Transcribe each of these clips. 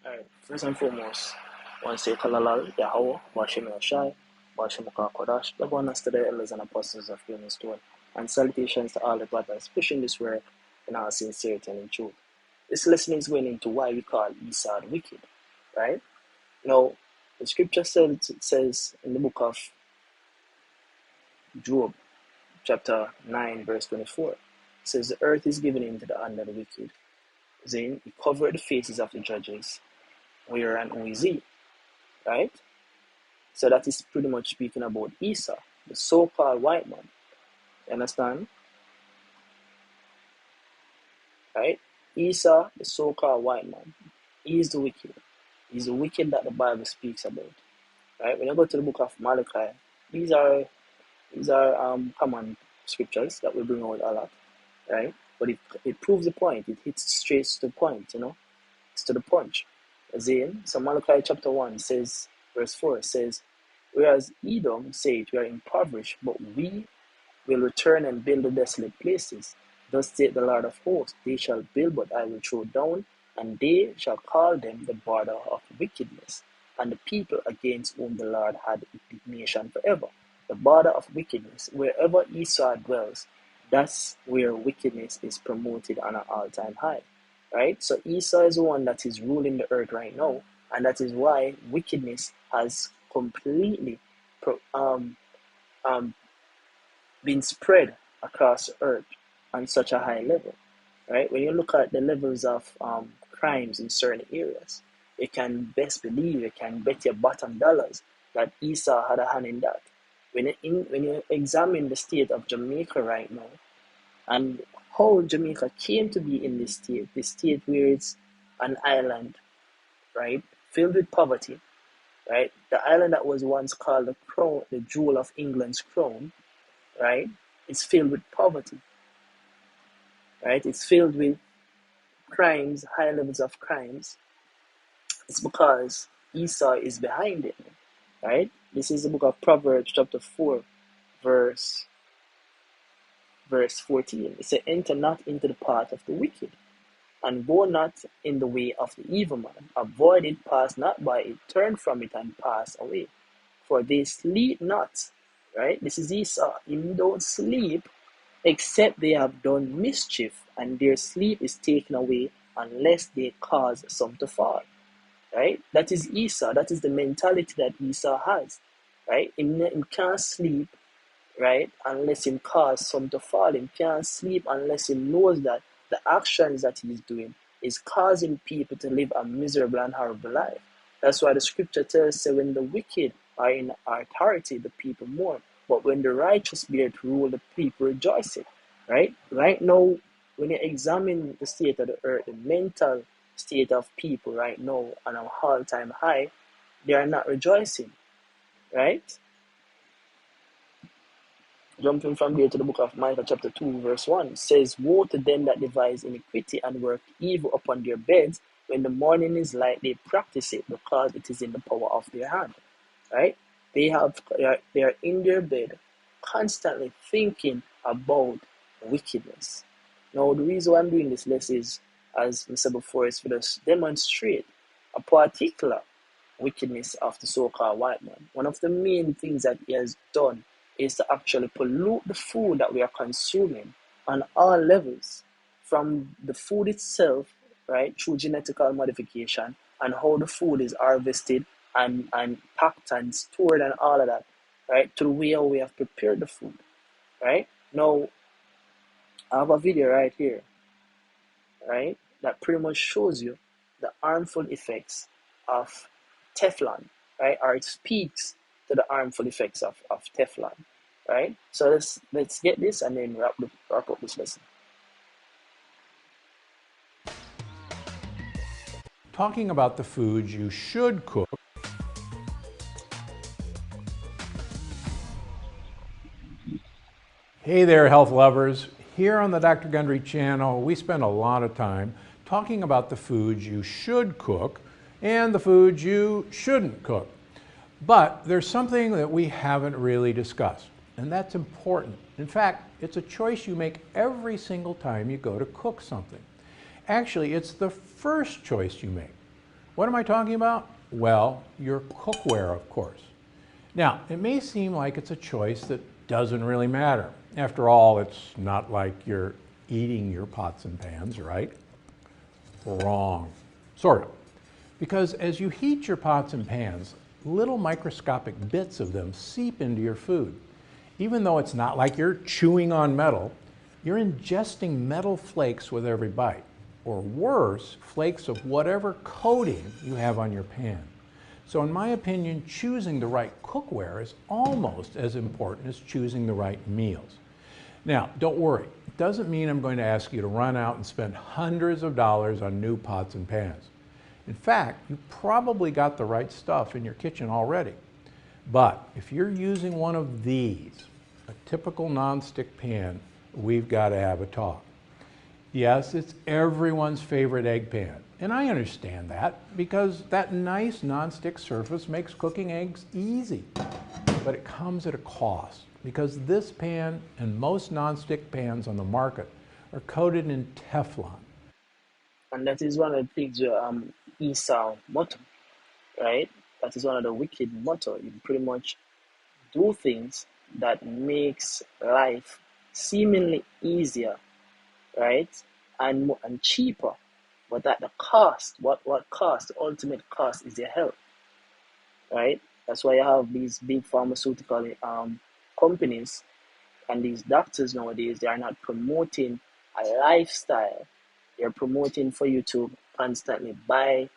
Alright, first and foremost, I want to say Kalalal, Yahweh, Bashem Yoshai, Bashem Kodash, the bonus to the elders and apostles of Human Stone, and salutations to all the brothers pushing this work in our sincerity and in truth. This lesson is going into why we call Esau the wicked, right? Now, the scripture says in the book of Job, chapter 9, verse 24, it says, the earth is given into the hand of the wicked. Then he covered the faces of the judges, where and who is he, right? So that is pretty much speaking about Esau, the so-called white man. You understand? Right? Esau, the so-called white man, he is the wicked. He's the wicked that the Bible speaks about. Right? When you go to the book of Malachi, these are common scriptures that we bring out a lot, right? But it proves the point. It hits straight to the point, It's to the punch. So Malachi chapter 1 says, verse 4 says, whereas Edom said, we are impoverished, but we will return and build the desolate places. Thus saith the Lord of hosts, they shall build, but I will throw down, and they shall call them the border of wickedness, and the people against whom the Lord had indignation forever. The border of wickedness, wherever Esau dwells, that's where wickedness is promoted on an all-time high. Right? So Esau is the one that is ruling the earth right now, and that is why wickedness has completely been spread across the earth on such a high level. Right? When you look at the levels of crimes in certain areas, you can best believe, you can bet your bottom dollars that Esau had a hand in that. When you examine the state of Jamaica right now, and how Jamaica came to be in this state where it's an island, right, filled with poverty, right? The island that was once called the crown, the jewel of England's crown, right? It's filled with poverty, right? It's filled with crimes, high levels of crimes. It's because Esau is behind it, right? This is the book of Proverbs, chapter 4, verse 14. It says, enter not into the path of the wicked, and go not in the way of the evil man. Avoid it, pass not by it, turn from it, and pass away. For they sleep not, right? This is Esau. You don't sleep except they have done mischief, and their sleep is taken away unless they cause some to fall, right? That is Esau. That is the mentality that Esau has, right? He can't sleep, right, unless him cause some to fall. Him can't sleep unless he knows that the actions that he's doing is causing people to live a miserable and horrible life. That's why the scripture tells us, when the wicked are in authority, the people mourn. But when the righteous bear to rule, the people rejoice. Right? Right now, when you examine the state of the earth, the mental state of people right now on an all-time high, they are not rejoicing. Right? Jumping from there to the book of Micah chapter 2 verse 1 says, woe to them that devise iniquity and work evil upon their beds. When the morning is light, they practice it, because it is in the power of their hand. Right? They are in their bed constantly thinking about wickedness. Now, the reason why I'm doing this lesson is, as I said before, is for us demonstrate a particular wickedness of the so-called white man. One of the main things that he has done is to actually pollute the food that we are consuming on all levels, from the food itself, right, through genetical modification, and how the food is harvested and packed and stored and all of that, right, to the way how we have prepared the food, right? Now, I have a video right here, right, that pretty much shows you the harmful effects of Teflon, right, or it speaks to the harmful effects of Teflon, right? So let's get this and then wrap up this lesson. Talking about the foods you should cook. Hey there, health lovers. Here on the Dr. Gundry channel, we spend a lot of time talking about the foods you should cook and the foods you shouldn't cook. But there's something that we haven't really discussed, and that's important. In fact, it's a choice you make every single time you go to cook something. Actually, it's the first choice you make. What am I talking about? Well, your cookware, of course. Now, it may seem like it's a choice that doesn't really matter. After all, it's not like you're eating your pots and pans, right? Wrong. Sort of. Because as you heat your pots and pans, little microscopic bits of them seep into your food. Even though it's not like you're chewing on metal, you're ingesting metal flakes with every bite, or worse, flakes of whatever coating you have on your pan. So in my opinion, choosing the right cookware is almost as important as choosing the right meals. Now, don't worry, it doesn't mean I'm going to ask you to run out and spend hundreds of dollars on new pots and pans. In fact, you probably got the right stuff in your kitchen already. But if you're using one of these, a typical nonstick pan, we've got to have a talk. Yes, it's everyone's favorite egg pan. And I understand that because that nice nonstick surface makes cooking eggs easy. But it comes at a cost because this pan and most nonstick pans on the market are coated in Teflon. And that is one of the things Esau motto, right? That is one of the wicked motto. You pretty much do things that makes life seemingly easier, right? And cheaper, but at the cost. What cost? The ultimate cost is your health, right? That's why you have these big pharmaceutical companies and these doctors nowadays. They are not promoting a lifestyle. They're promoting for you to constantly buy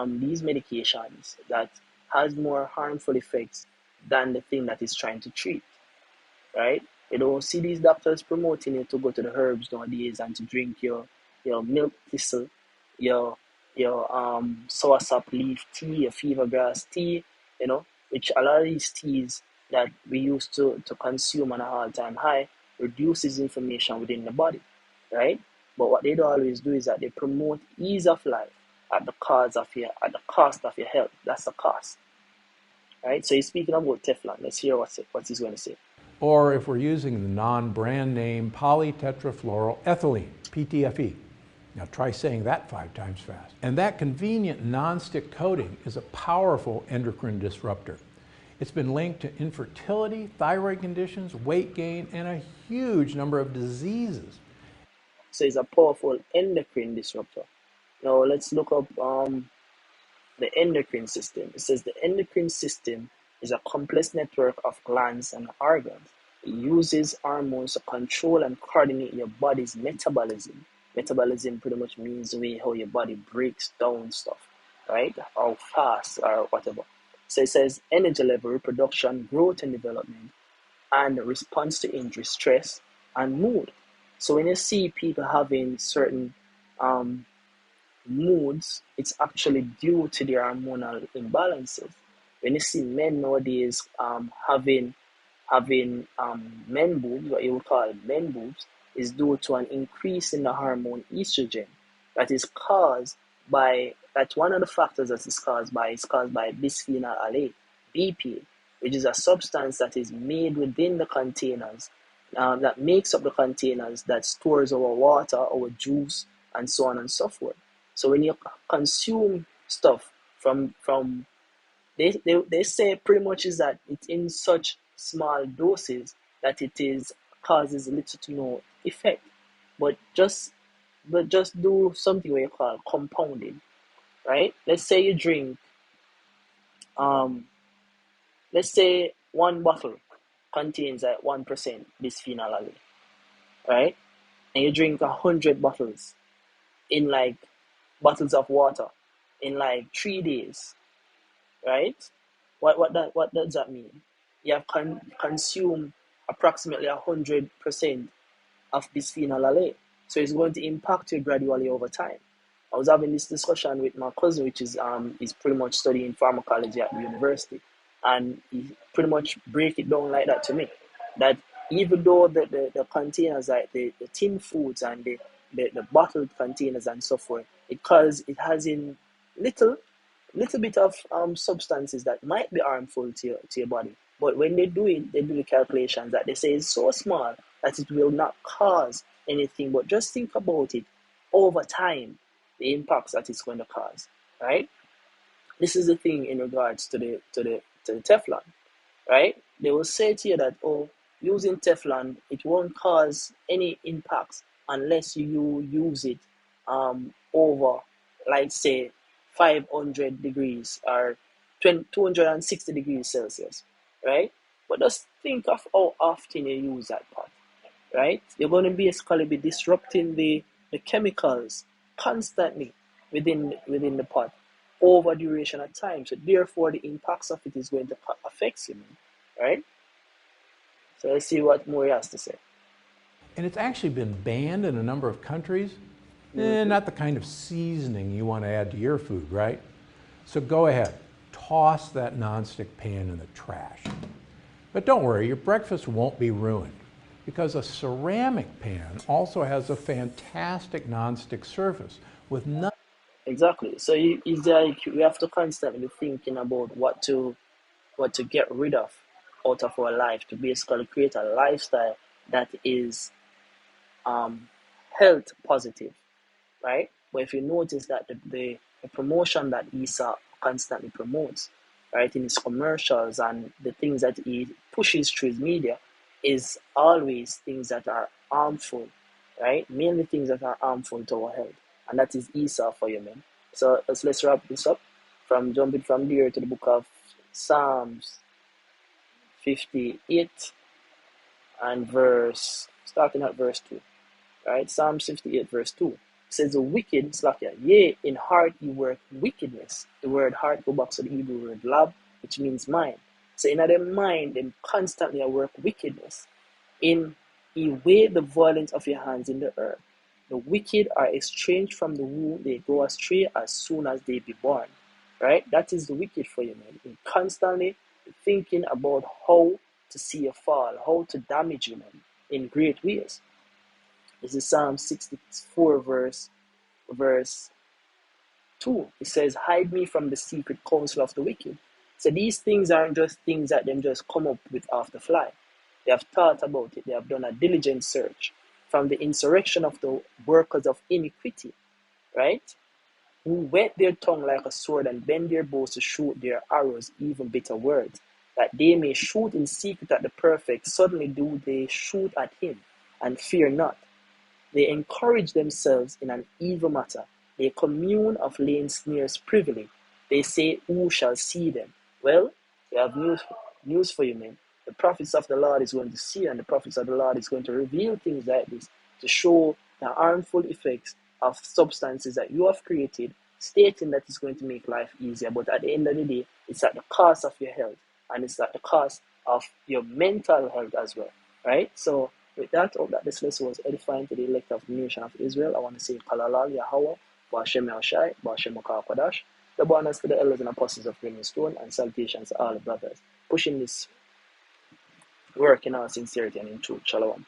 these medications that has more harmful effects than the thing that is trying to treat, right? You don't see these doctors promoting you to go to the herbs nowadays and to drink your milk thistle, your soursop leaf tea, your fever grass tea, which a lot of these teas that we used to consume on a all-time high reduces inflammation within the body, right? But what they do always do is that they promote ease of life at the cost of your health. That's the cost, right? So he's speaking about Teflon. Let's hear what he's going to say. Or if we're using the non-brand name polytetrafluoroethylene, PTFE. Now try saying that 5 times fast. And that convenient non-stick coating is a powerful endocrine disruptor. It's been linked to infertility, thyroid conditions, weight gain, and a huge number of diseases. So it's a powerful endocrine disruptor. Now let's look up the endocrine system. It says the endocrine system is a complex network of glands and organs. It uses hormones to control and coordinate your body's metabolism. Metabolism pretty much means the way how your body breaks down stuff, right? How fast or whatever. So it says energy level, reproduction, growth and development, and response to injury, stress, and mood. So when you see people having certain moods, it's actually due to their hormonal imbalances. When you see men nowadays having men boobs, what you would call men boobs, is due to an increase in the hormone estrogen that is caused by that's one of the factors that is caused by bisphenol A, BP, which is a substance that is made within the containers that makes up the containers that stores our water, our juice, and so on and so forth. So when you consume stuff from they say pretty much is that it's in such small doses that it is causes little to no effect. But just do something we call compounding, right? Let's say you drink um let's say one bottle contains like 1% bisphenol A, right? And you drink 100 bottles in like bottles of water in like 3 days, right? What does that mean? You have consumed approximately 100% of bisphenol A. So it's going to impact you gradually over time. I was having this discussion with my cousin, which is pretty much studying pharmacology at the university, and he pretty much break it down like that to me. That even though the containers, like the tin foods and the bottled containers and so forth, because it has in little bit of substances that might be harmful to your body. But when they do it, they do the calculations that they say is so small that it will not cause anything. But just think about it over time, the impacts that it's going to cause, right? This is the thing in regards to the Teflon, right? They will say to you that, oh, using Teflon, it won't cause any impacts unless you use it over, like, say, 500 degrees or 260 degrees Celsius, right? But just think of how often you use that pot, right? You're going to basically be disrupting the chemicals constantly within the pot over duration of time. So therefore, the impacts of it is going to affect you, right? So let's see what Mori has to say. And it's actually been banned in a number of countries. Mm-hmm. Not the kind of seasoning you want to add to your food, right? So go ahead, toss that nonstick pan in the trash. But don't worry, your breakfast won't be ruined because a ceramic pan also has a fantastic nonstick surface with none. Exactly. So it's like we have to constantly be thinking about what to get rid of out of our life to basically create a lifestyle that is um, health positive, right? But if you notice that the promotion that esau constantly promotes, right, in his commercials and the things that he pushes through his media is always things that are harmful, right? Mainly things that are harmful to our health. And that is esau for you, man. So let's wrap this up from jumping from there to the book of Psalms 58 and starting at verse 2. Right? Psalm 58, verse 2 says, the wicked, slacker, yea, in heart you work wickedness. The word heart go back to the Hebrew word lab, which means mind. So in their mind, they constantly work wickedness. In he weigh the violence of your hands in the earth. The wicked are estranged from the womb, they go astray as soon as they be born. Right? That is the wicked for you, man. You're constantly thinking about how to see you fall, how to damage you, man, in great ways. This is Psalm 64, verse 2. It says, hide me from the secret counsel of the wicked. So these things aren't just things that them just come up with off the fly. They have thought about it. They have done a diligent search from the insurrection of the workers of iniquity, right? Who whet their tongue like a sword and bend their bows to shoot their arrows, even bitter words, that they may shoot in secret at the perfect. Suddenly do they shoot at him and fear not. They encourage themselves in an evil matter. They commune of laying snares privily. They say, who shall see them? Well, we have news for you, men. The prophets of the Lord is going to see, and the prophets of the Lord is going to reveal things like this to show the harmful effects of substances that you have created, stating that it's going to make life easier. But at the end of the day, it's at the cost of your health, and it's at the cost of your mental health as well, right? So with that, hope that this lesson was edifying to the elect of the nation of Israel. I want to say Kalalal Yahweh, Ba'ashem Yahushai, Ba'ashem Kodash, the bonus to the elders and apostles of Green Stone, and salutations to all the brothers pushing this work in our sincerity and in truth. Shalom.